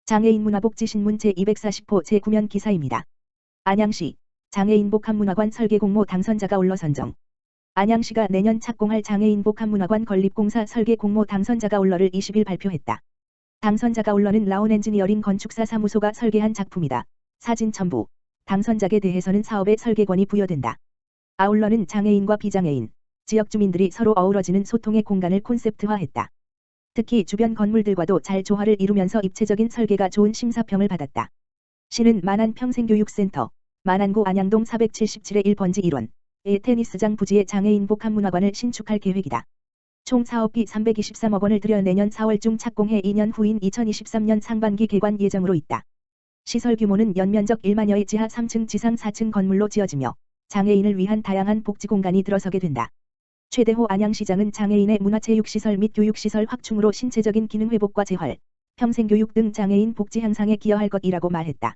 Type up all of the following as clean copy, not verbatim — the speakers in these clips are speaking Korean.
장애인 문화복지신문 제240호 제9면 기사입니다. 안양시 장애인 복합문화관 설계 공모 당선자가 올러 선정. 안양시가 내년 착공할 장애인 복합문화관 건립공사 설계 공모 당선자가 올러를 20일 발표했다. 당선자가 올러는 라온 엔지니어링 건축사 사무소가 설계한 작품이다. 사진 첨부. 당선작에 대해서는 사업의 설계권이 부여된다. 아울러는 장애인과 비장애인, 지역 주민들이 서로 어우러지는 소통의 공간을 콘셉트화했다. 특히 주변 건물들과도 잘 조화를 이루면서 입체적인 설계가 좋은 심사평을 받았다. 시는 만안 평생교육센터, 만안구 안양동 477의 1번지 1원의 테니스장 부지에 장애인 복합문화관을 신축할 계획이다. 총 사업비 323억 원을 들여 내년 4월 중 착공해 2년 후인 2023년 상반기 개관 예정으로 있다. 시설 규모는 연면적 1만여의 지하 3층 지상 4층 건물로 지어지며 장애인을 위한 다양한 복지 공간이 들어서게 된다. 최대호 안양시장은 장애인의 문화체육시설 및 교육시설 확충으로 신체적인 기능 회복과 재활, 평생교육 등 장애인 복지 향상에 기여할 것이라고 말했다.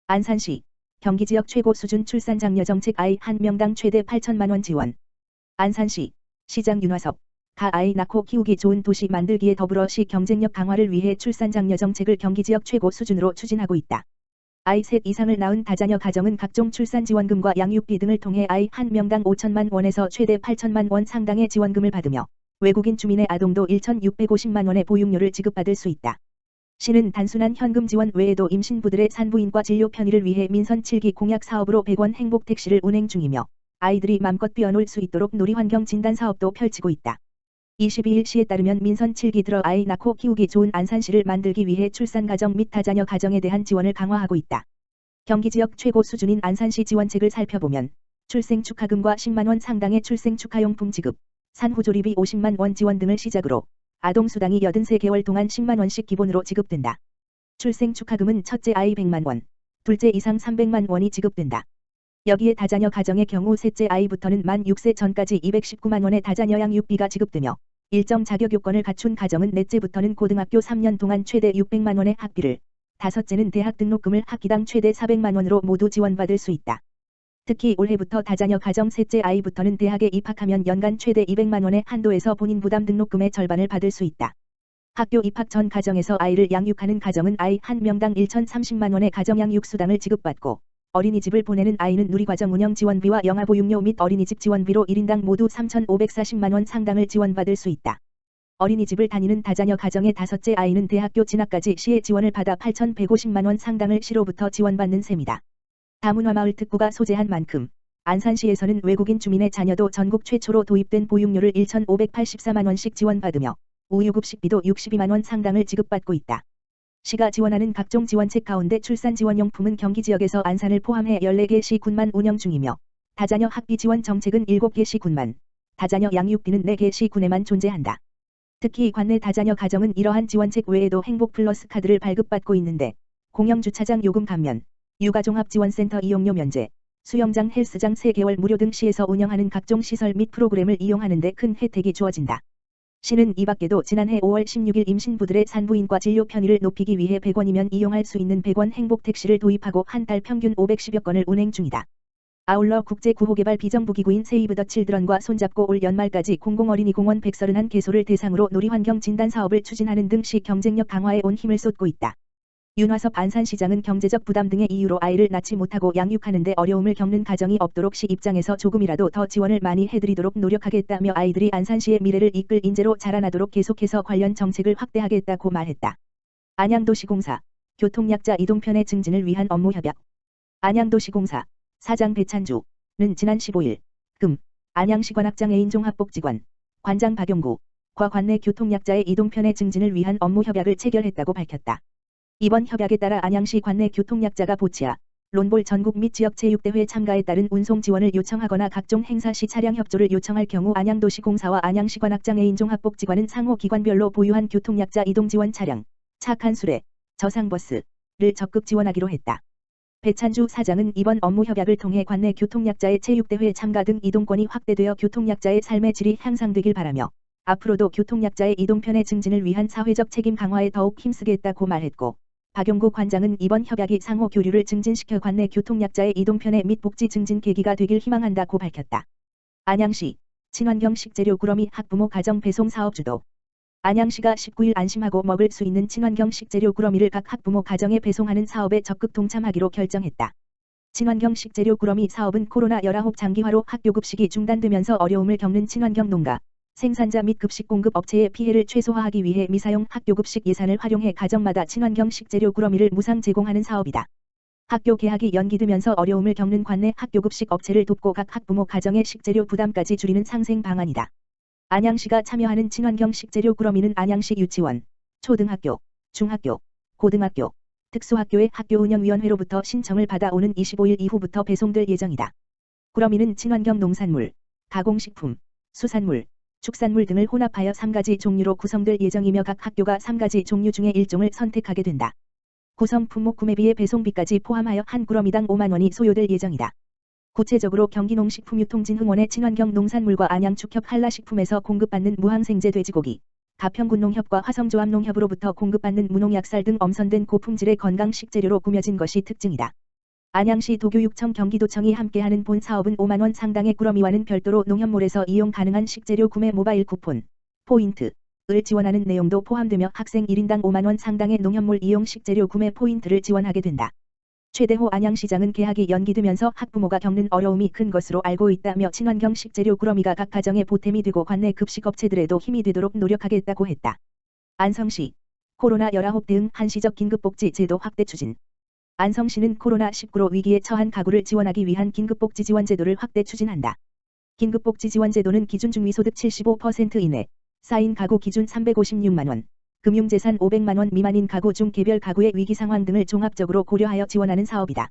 안산시 경기지역 최고 수준 출산 장려 정책 아이 한 명당 최대 8천만 원 지원. 안산시 시장 윤화섭 가 아이 낳고 키우기 좋은 도시 만들기에 더불어 시 경쟁력 강화를 위해 출산 장려 정책을 경기지역 최고 수준으로 추진하고 있다. 아이 셋 이상을 낳은 다자녀 가정은 각종 출산 지원금과 양육비 등을 통해 아이 한 명당 5천만 원에서 최대 8천만 원 상당의 지원금을 받으며 외국인 주민의 아동도 1,650만 원의 보육료를 지급받을 수 있다. 시는 단순한 현금 지원 외에도 임신부들의 산부인과 진료 편의를 위해 민선 7기 공약 사업으로 100원 행복택시를 운행 중이며 아이들이 맘껏 뛰어놀 수 있도록 놀이환경 진단 사업도 펼치고 있다. 22일 시에 따르면 민선 7기 들어 아이 낳고 키우기 좋은 안산시를 만들기 위해 출산 가정 및 다자녀 가정에 대한 지원을 강화하고 있다. 경기지역 최고 수준인 안산시 지원책을 살펴보면 출생 축하금과 10만 원 상당의 출생 축하용품 지급, 산후조리비 50만 원 지원 등을 시작으로 아동수당이 83개월 동안 10만 원씩 기본으로 지급된다. 출생 축하금은 첫째 아이 100만 원, 둘째 이상 300만 원이 지급된다. 여기에 다자녀 가정의 경우 셋째 아이부터는 만 6세 전까지 219만 원의 다자녀 양육비가 지급되며 일정 자격 요건을 갖춘 가정은 넷째부터는 고등학교 3년 동안 최대 600만 원의 학비를, 다섯째는 대학 등록금을 학기당 최대 400만 원으로 모두 지원받을 수 있다. 특히 올해부터 다자녀 가정 셋째 아이부터는 대학에 입학하면 연간 최대 200만 원의 한도에서 본인 부담 등록금의 절반을 받을 수 있다. 학교 입학 전 가정에서 아이를 양육하는 가정은 아이 한 명당 1,030만 원의 가정양육수당을 지급받고 어린이집을 보내는 아이는 누리과정 운영 지원비와 영아보육료 및 어린이집 지원비로 1인당 모두 3,540만 원 상당을 지원받을 수 있다. 어린이집을 다니는 다자녀 가정의 다섯째 아이는 대학교 진학까지 시의 지원을 받아 8,150만 원 상당을 시로부터 지원받는 셈이다. 다문화마을 특구가 소재한 만큼 안산시에서는 외국인 주민의 자녀도 전국 최초로 도입된 보육료를 1,584만 원씩 지원받으며 우유급식비도 62만 원 상당을 지급받고 있다. 시가 지원하는 각종 지원책 가운데 출산 지원용품은 경기 지역에서 안산을 포함해 14개 시 군만 운영 중이며 다자녀 학비 지원 정책은 7개 시 군만, 다자녀 양육비는 4개 시 군에만 존재한다. 특히 관내 다자녀 가정은 이러한 지원책 외에도 행복플러스 카드를 발급받고 있는데 공영주차장 요금 감면, 육아종합지원센터 이용료 면제, 수영장 헬스장 3개월 무료 등 시에서 운영하는 각종 시설 및 프로그램을 이용하는 데 큰 혜택이 주어진다. 시는 이 밖에도 지난해 5월 16일 임신부들의 산부인과 진료 편의를 높이기 위해 100원이면 이용할 수 있는 100원 행복택시를 도입하고 한 달 평균 510여 건을 운행 중이다. 아울러 국제9호개발 비정부기구인 세이브 더 칠드런과 손잡고 올 연말까지 공공어린이공원 131개소를 대상으로 놀이환경 진단 사업을 추진하는 등 시 경쟁력 강화에 온 힘을 쏟고 있다. 윤화섭 안산시장은 경제적 부담 등의 이유로 아이를 낳지 못하고 양육하는 데 어려움을 겪는 가정이 없도록 시 입장에서 조금이라도 더 지원을 많이 해드리도록 노력하겠다며 아이들이 안산시의 미래를 이끌 인재로 자라나도록 계속해서 관련 정책을 확대하겠다고 말했다. 안양도시공사 교통약자 이동편의 증진을 위한 업무협약. 안양도시공사 사장 배찬주는 지난 15일 금 안양시 관악장애인 종합복지관 관장 박용구과 관내 교통약자의 이동편의 증진을 위한 업무협약을 체결했다고 밝혔다. 이번 협약에 따라 안양시 관내 교통약자가 보치아, 론볼 전국 및 지역체육대회 참가에 따른 운송 지원을 요청하거나 각종 행사 시 차량 협조를 요청할 경우 안양도시공사와 안양시 관악장애인 종합복지관은 상호 기관별로 보유한 교통약자 이동지원 차량, 착한 수레, 저상버스를 적극 지원하기로 했다. 배찬주 사장은 이번 업무협약을 통해 관내 교통약자의 체육대회 참가 등 이동권이 확대되어 교통약자의 삶의 질이 향상되길 바라며 앞으로도 교통약자의 이동편의 증진을 위한 사회적 책임 강화에 더욱 힘쓰겠다고 말했고 박용구 관장은 이번 협약이 상호 교류를 증진시켜 관내 교통약자의 이동편의 및 복지 증진 계기가 되길 희망한다고 밝혔다. 안양시 친환경 식재료 구러미 학부모 가정 배송 사업 주도. 안양시가 19일 안심하고 먹을 수 있는 친환경 식재료 꾸러미를 각 학부모 가정에 배송하는 사업에 적극 동참하기로 결정했다. 친환경 식재료 꾸러미 사업은 코로나19 장기화로 학교 급식이 중단되면서 어려움을 겪는 친환경 농가, 생산자 및 급식 공급 업체의 피해를 최소화하기 위해 미사용 학교 급식 예산을 활용해 가정마다 친환경 식재료 꾸러미를 무상 제공하는 사업이다. 학교 개학이 연기되면서 어려움을 겪는 관내 학교 급식 업체를 돕고 각 학부모 가정의 식재료 부담까지 줄이는 상생 방안이다. 안양시가 참여하는 친환경 식재료 꾸러미는 안양시 유치원, 초등학교, 중학교, 고등학교, 특수학교의 학교운영위원회로부터 신청을 받아 오는 25일 이후부터 배송될 예정이다. 꾸러미는 친환경 농산물, 가공식품, 수산물, 축산물 등을 혼합하여 3가지 종류로 구성될 예정이며 각 학교가 3가지 종류 중에 1종을 선택하게 된다. 구성 품목 구매비의 배송비까지 포함하여 한 꾸러미당 5만 원이 소요될 예정이다. 구체적으로 경기농식품유통진흥원의 친환경 농산물과 안양축협 한라식품에서 공급받는 무항생제 돼지고기, 가평군농협과 화성조합농협으로부터 공급받는 무농약살 등 엄선된 고품질의 건강 식재료로 꾸며진 것이 특징이다. 안양시 도교육청 경기도청이 함께하는 본 사업은 5만 원 상당의 꾸러미와는 별도로 농협몰에서 이용 가능한 식재료 구매 모바일 쿠폰, 포인트를 지원하는 내용도 포함되며 학생 1인당 5만 원 상당의 농협몰 이용 식재료 구매 포인트를 지원하게 된다. 최대호 안양시장은 개학이 연기되면서 학부모가 겪는 어려움이 큰 것으로 알고 있다며 친환경 식재료 꾸러미가 각 가정의 보탬이 되고 관내 급식업체들에도 힘이 되도록 노력하겠다고 했다. 안성시 코로나19 대응 한시적 긴급복지 제도 확대 추진. 안성시는 코로나19로 위기에 처한 가구를 지원하기 위한 긴급복지 지원제도를 확대 추진한다. 긴급복지 지원제도는 기준 중위소득 75% 이내, 4인 가구 기준 356만 원, 금융재산 500만 원 미만인 가구 중 개별 가구의 위기 상황 등을 종합적으로 고려하여 지원하는 사업이다.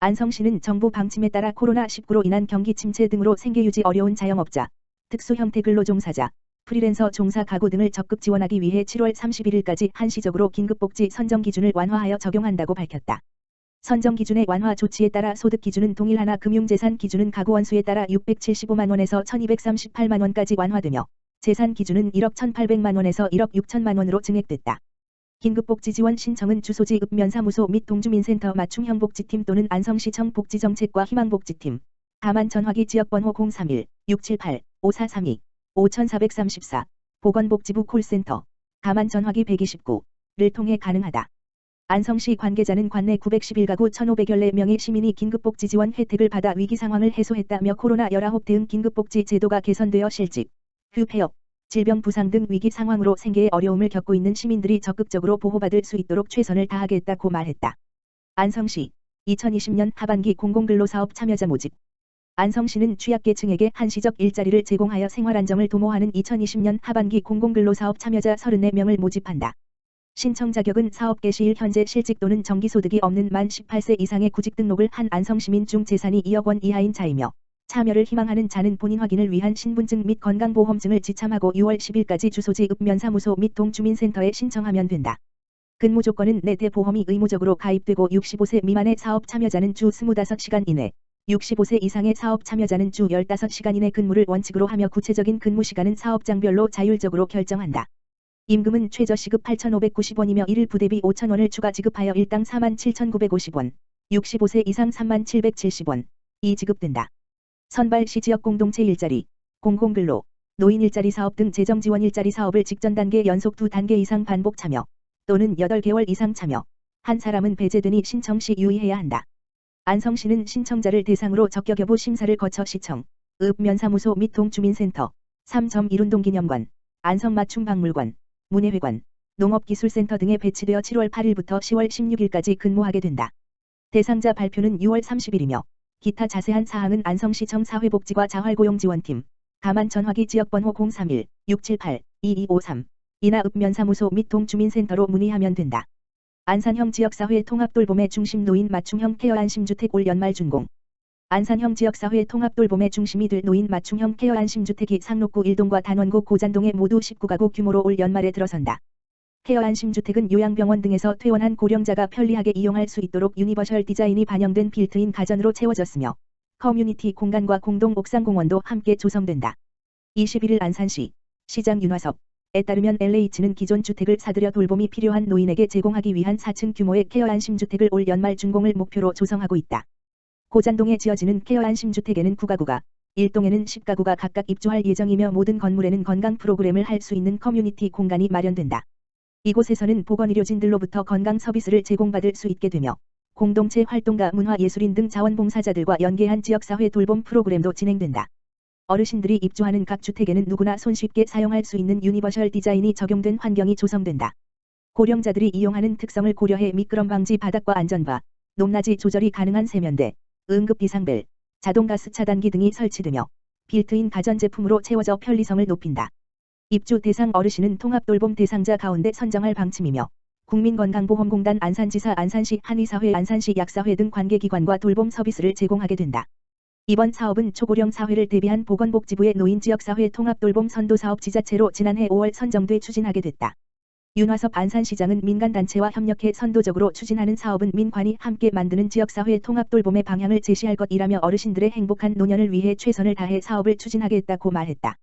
안성시는 정부 방침에 따라 코로나19로 인한 경기 침체 등으로 생계 유지 어려운 자영업자, 특수 형태 근로 종사자, 프리랜서 종사 가구 등을 적극 지원하기 위해 7월 31일까지 한시적으로 긴급복지 선정 기준을 완화하여 적용한다고 밝혔다. 선정 기준의 완화 조치에 따라 소득 기준은 동일하나 금융재산 기준은 가구 원수에 따라 675만 원에서 1238만 원까지 완화되며 재산 기준은 1억 1,800만 원에서 1억 6천만 원으로 증액됐다. 긴급복지 지원 신청은 주소지 읍면사무소 및 동주민센터 맞춤형 복지팀 또는 안성시청 복지정책과 희망복지팀, 다만 전화기 지역번호 031-678-5432, 5434, 보건복지부 콜센터, 다만 전화기 129를 통해 가능하다. 안성시 관계자는 관내 911가구 1,500여 명의 시민이 긴급복지 지원 혜택을 받아 위기 상황을 해소했다며 코로나19 대응 긴급복지 제도가 개선되어 실직, 폐업, 질병 부상 등 위기 상황으로 생계에 어려움을 겪고 있는 시민들이 적극적으로 보호받을 수 있도록 최선을 다하겠다고 말했다. 안성시 2020년 하반기 공공근로사업 참여자 모집. 안성시는 취약계층에게 한시적 일자리를 제공하여 생활안정을 도모하는 2020년 하반기 공공근로사업 참여자 34명을 모집한다. 신청 자격은 사업 개시일 현재 실직 또는 정기소득이 없는 만 18세 이상의 구직 등록을 한 안성시민 중 재산이 2억 원 이하인 자이며 참여를 희망하는 자는 본인 확인을 위한 신분증 및 건강보험증을 지참하고 6월 10일까지 주소지 읍면사무소 및 동주민센터에 신청하면 된다. 근무 조건은 내대 보험이 의무적으로 가입되고 65세 미만의 사업 참여자는 주 25시간 이내, 65세 이상의 사업 참여자는 주 15시간 이내 근무를 원칙으로 하며 구체적인 근무 시간은 사업장별로 자율적으로 결정한다. 임금은 최저 시급 8,590원이며 1일 부대비 5,000원을 추가 지급하여 일당 47,950원, 65세 이상 3770원이 지급된다. 선발시 지역 공동체 일자리, 공공근로, 노인 일자리 사업 등 재정 지원 일자리 사업을 직전 단계 연속 2단계 이상 반복 참여, 또는 8개월 이상 참여, 한 사람은 배제되니 신청 시 유의해야 한다. 안성시는 신청자를 대상으로 적격 여부 심사를 거쳐 시청, 읍면사무소 및 동주민센터, 3.1운동기념관, 안성맞춤박물관, 문예회관, 농업기술센터 등에 배치되어 7월 8일부터 10월 16일까지 근무하게 된다. 대상자 발표는 6월 30일이며 기타 자세한 사항은 안성시청 사회복지과 자활고용지원팀, 다만 전화기 지역번호 031-678-2253, 이나 읍면사무소 및 동주민센터로 문의하면 된다. 안산형 지역사회 통합돌봄의 중심 노인 맞춤형 케어 안심주택 올 연말 준공. 안산형 지역사회 통합돌봄의 중심이 될 노인 맞춤형 케어 안심주택이 상록구 1동과 단원구 고잔동에 모두 19가구 규모로 올 연말에 들어선다. 케어 안심주택은 요양병원 등에서 퇴원한 고령자가 편리하게 이용할 수 있도록 유니버셜 디자인이 반영된 빌트인 가전으로 채워졌으며 커뮤니티 공간과 공동 옥상 공원도 함께 조성된다. 21일 안산시 시장 윤화섭에 따르면 LH는 기존 주택을 사들여 돌봄이 필요한 노인에게 제공하기 위한 4층 규모의 케어 안심주택을 올 연말 준공을 목표로 조성하고 있다. 고잔동에 지어지는 케어 안심주택에는 9가구가 1동에는 10가구가 각각 입주할 예정이며 모든 건물에는 건강 프로그램을 할 수 있는 커뮤니티 공간이 마련된다. 이곳에서는 보건의료진들로부터 건강 서비스를 제공받을 수 있게 되며 공동체 활동가 문화예술인 등 자원봉사자들과 연계한 지역사회 돌봄 프로그램도 진행된다. 어르신들이 입주하는 각 주택에는 누구나 손쉽게 사용할 수 있는 유니버셜 디자인이 적용된 환경이 조성된다. 고령자들이 이용하는 특성을 고려해 미끄럼 방지 바닥과 안전바, 높낮이 조절이 가능한 세면대, 응급 비상벨, 자동 가스 차단기 등이 설치되며 빌트인 가전제품으로 채워져 편리성을 높인다. 입주 대상 어르신은 통합돌봄 대상자 가운데 선정할 방침이며 국민건강보험공단 안산지사 안산시 한의사회 안산시 약사회 등 관계기관과 돌봄 서비스를 제공하게 된다. 이번 사업은 초고령 사회를 대비한 보건복지부의 노인지역사회 통합돌봄 선도사업 지자체로 지난해 5월 선정돼 추진하게 됐다. 윤화섭 안산시장은 민간단체와 협력해 선도적으로 추진하는 사업은 민관이 함께 만드는 지역사회 통합돌봄의 방향을 제시할 것이라며 어르신들의 행복한 노년을 위해 최선을 다해 사업을 추진하겠다고 말했다.